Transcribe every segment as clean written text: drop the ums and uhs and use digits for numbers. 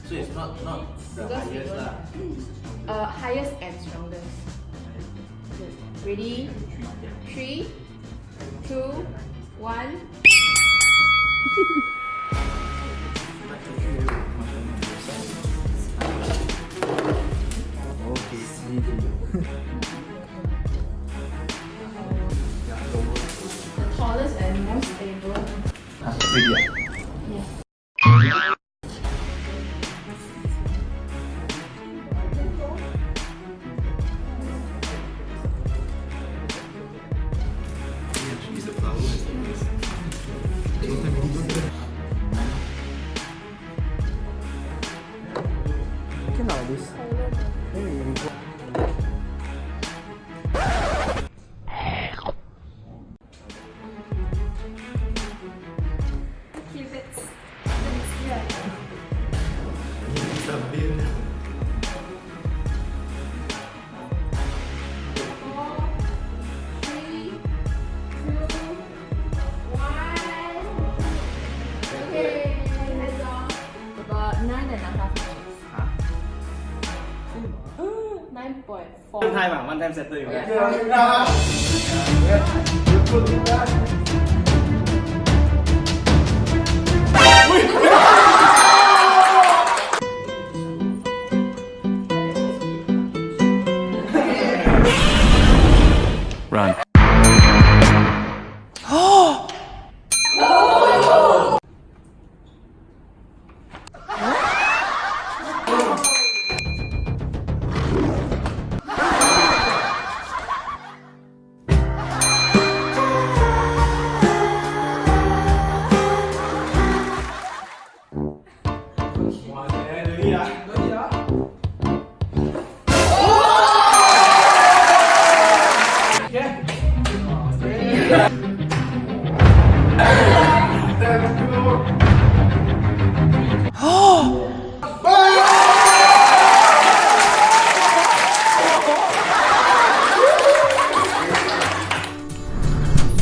So it's not the highest lah. Highest and strongest. Ready? 3, 2, 1. Okay, The tallest and most stable. really? Yeah. Use the flower as the base. Okay now this. Maybe we go. Keep it. It's a bit. 4, 3, 2, 1. Okay, hands off. About 9.5 inches. 9.4. One time one time settle you. Run.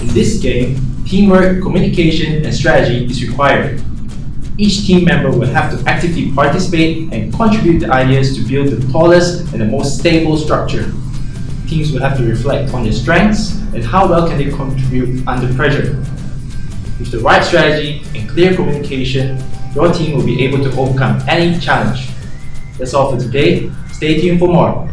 In this game, teamwork, communication, and strategy is required. Each team member will have to actively participate and contribute the ideas to build the tallest and the most stable structure. Teams will have to reflect on their strengths and how well can they contribute under pressure. With the right strategy and clear communication, your team will be able to overcome any challenge. That's all for today. Stay tuned for more.